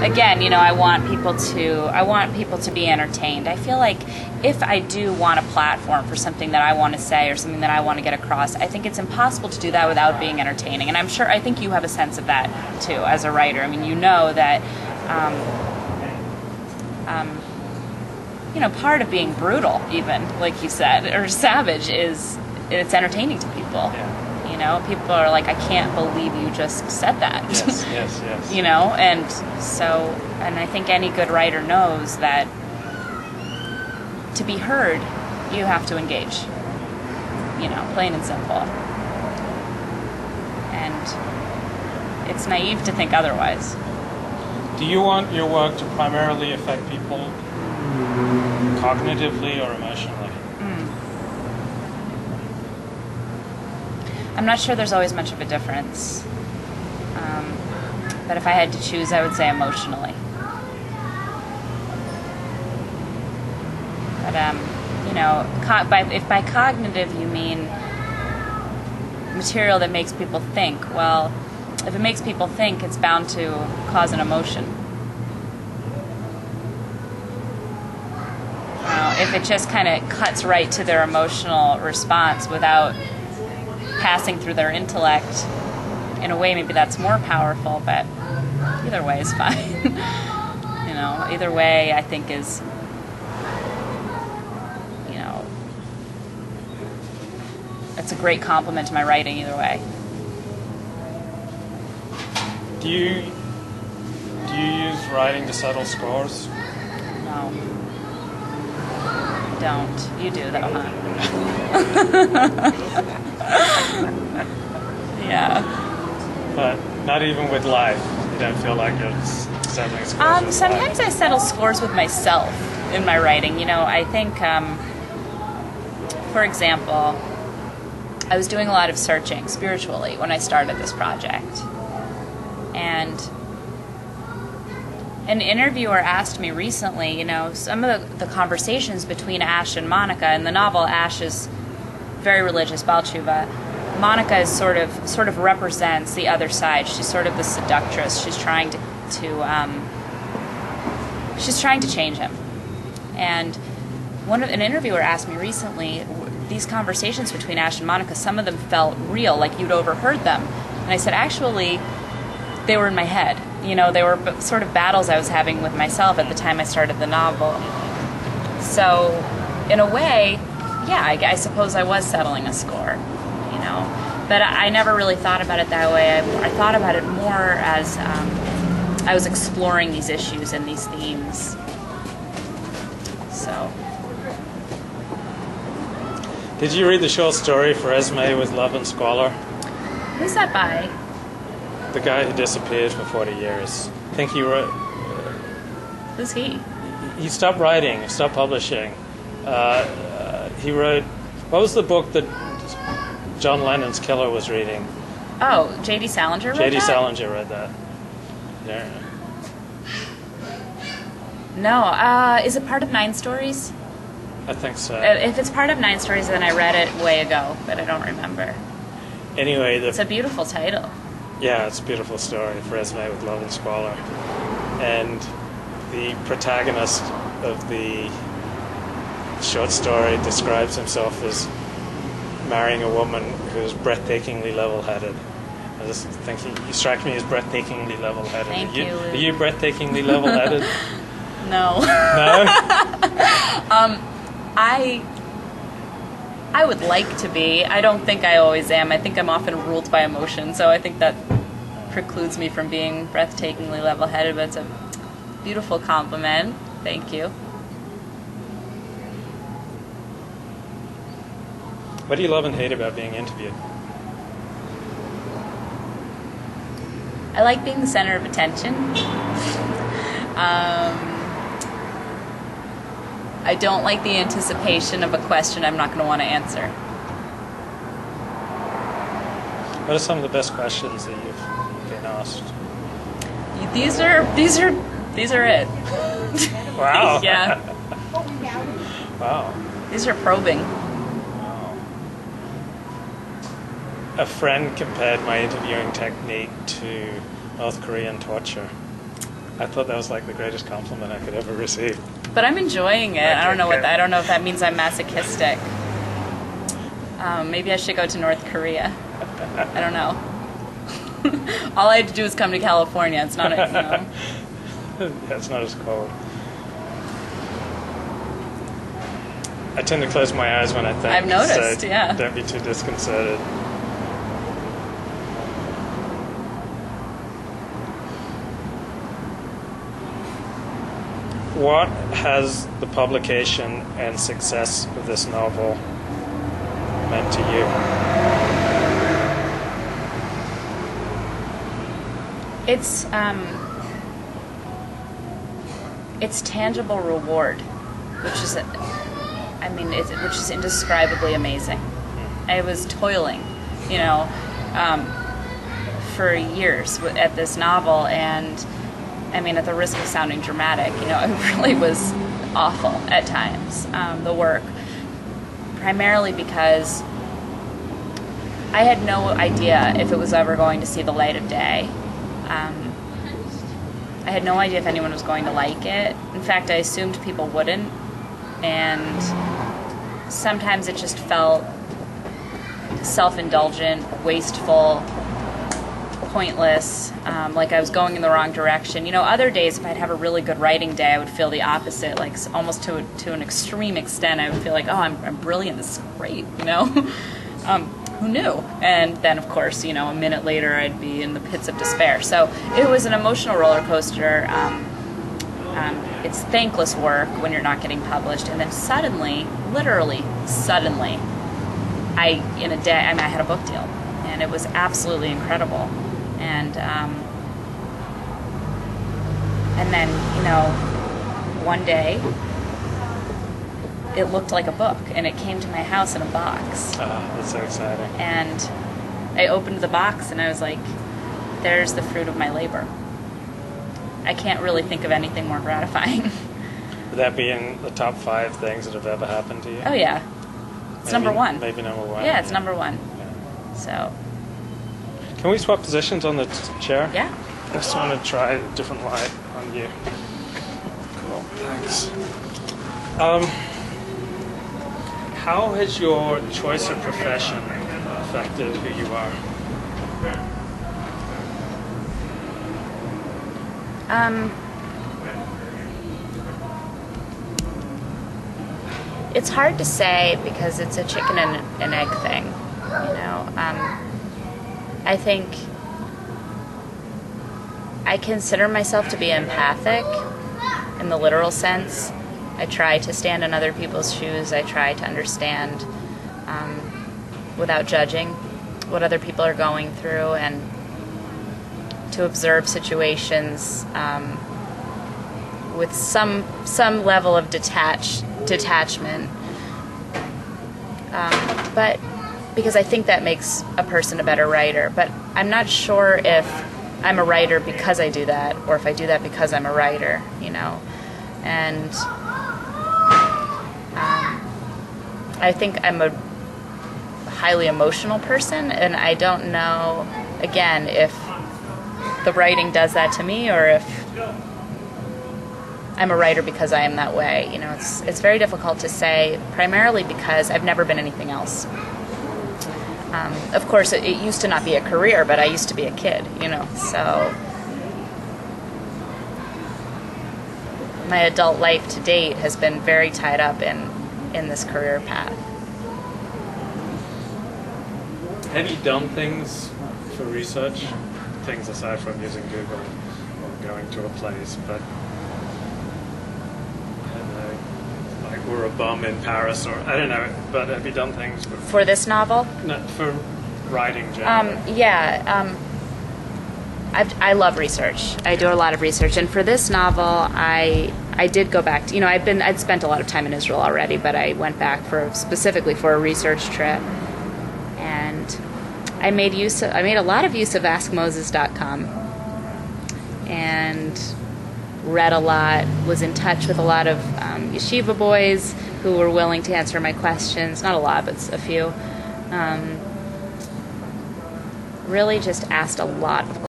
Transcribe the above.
again, I want people to be entertained. I feel like if I do want a platform for something that I want to say or something that I want to get across, I think it's impossible to do that without being entertaining. And I think you have a sense of that too as a writer. I mean, that part of being brutal, even like you said, or savage, is it's entertaining to people. Yeah. People are like, I can't believe you just said that. Yes. And I think any good writer knows that to be heard, you have to engage. Plain and simple. And it's naive to think otherwise. Do you want your work to primarily affect people cognitively or emotionally? I'm not sure there's always much of a difference. But if I had to choose, I would say emotionally. But, if by cognitive you mean material that makes people think, well, if it makes people think, it's bound to cause an emotion. If it just kind of cuts right to their emotional response without passing through their intellect, in a way maybe that's more powerful, but either way is fine. Either way I think is, it's a great compliment to my writing either way. Do you use writing to settle scores? No. I don't. You do though, huh? Yeah. But not even with life. You don't feel like you're settling scores with sometimes life. I settle scores with myself in my writing. I think, for example, I was doing a lot of searching spiritually when I started this project. And an interviewer asked me recently, some of the conversations between Ash and Monica. In the novel, Ash is very religious, Baal Tshuva. Monica is sort of represents the other side. She's sort of the seductress. She's trying to change him. And an interviewer asked me recently, these conversations between Ash and Monica, some of them felt real, like you'd overheard them. And I said, actually, they were in my head. They were sort of battles I was having with myself at the time I started the novel. So, in a way, yeah, I suppose I was settling a score, But I never really thought about it that way. I thought about it more as I was exploring these issues and these themes. So. Did you read the short story for Esme with Love and Squalor? Who's that by? The guy who disappeared for 40 years. I think he wrote... Who's he? He stopped writing, stopped publishing. He wrote... What was the book that John Lennon's killer was reading? Oh, J.D. Salinger wrote that? J.D. Salinger read that. Yeah. No. Is it part of 9 Stories? I think so. If it's part of 9 Stories, then I read it way ago, but I don't remember. Anyway, it's a beautiful title. Yeah, it's a beautiful story for Esme with Love and Squalor. And the protagonist of the short story describes himself as marrying a woman who's breathtakingly level-headed. I just think you strike me as breathtakingly level-headed. Thank you. Are you breathtakingly level-headed? No. No? I would like to be. I don't think I always am. I think I'm often ruled by emotion, so I think that precludes me from being breathtakingly level-headed, but it's a beautiful compliment. Thank you. What do you love and hate about being interviewed? I like being the center of attention. I don't like the anticipation of a question I'm not going to want to answer. What are some of the best questions that you've been asked? These are it. Wow. Yeah. Wow. These are probing. Wow. A friend compared my interviewing technique to North Korean torture. I thought that was like the greatest compliment I could ever receive. But I'm enjoying it. I don't know Okay. I don't know if that means I'm masochistic. Maybe I should go to North Korea. I don't know. All I had to do was come to California. It's not Yeah, it's not as cold. I tend to close my eyes when I think. I've noticed, so yeah. Don't be too disconcerted. What has the publication and success of this novel meant to you? It's tangible reward, which is, which is indescribably amazing. I was toiling, for years at this novel, and at the risk of sounding dramatic, it really was awful at times, the work, primarily because I had no idea if it was ever going to see the light of day. I had no idea if anyone was going to like it. In fact, I assumed people wouldn't, and sometimes it just felt self-indulgent, wasteful, pointless, like I was going in the wrong direction. Other days, if I'd have a really good writing day, I would feel the opposite, like almost to an extreme extent. I would feel like, oh, I'm brilliant, this is great, who knew? And then, of course, a minute later, I'd be in the pits of despair. So it was an emotional roller coaster. It's thankless work when you're not getting published, and then suddenly, literally suddenly, in a day, I had a book deal, and it was absolutely incredible. And then, one day, it looked like a book, and it came to my house in a box. That's so exciting. And I opened the box, and I was like, there's the fruit of my labor. I can't really think of anything more gratifying. Would that be in the top 5 things that have ever happened to you? Oh, yeah. It's number one. Maybe number one. Yeah, it's number one. Yeah. So. Can we swap positions on the chair? Yeah. I just want to try a different light on you. Cool, thanks. How has your choice of profession affected who you are? It's hard to say because it's a chicken and an egg thing, I think I consider myself to be empathic in the literal sense. I try to stand in other people's shoes. I try to understand without judging what other people are going through, and to observe situations with some level of detachment. But because I think that makes a person a better writer. But I'm not sure if I'm a writer because I do that, or if I do that because I'm a writer, And I think I'm a highly emotional person, and I don't know, again, if the writing does that to me, or if I'm a writer because I am that way. It's very difficult to say, primarily because I've never been anything else. Of course, it used to not be a career, but I used to be a kid, so my adult life to date has been very tied up in this career path. Have you done things for research? Things aside from using Google or going to a place, but I don't know, like we're a bum in Paris, or I don't know, but have you done things For this novel? No, for writing generally? I love research. I do a lot of research, and for this novel, I did go back to, I'd spent a lot of time in Israel already, but I went back specifically for a research trip, and I made a lot of use of AskMoses.com, and read a lot, was in touch with a lot of yeshiva boys who were willing to answer my questions. Not a lot, but a few. Really just asked a lot of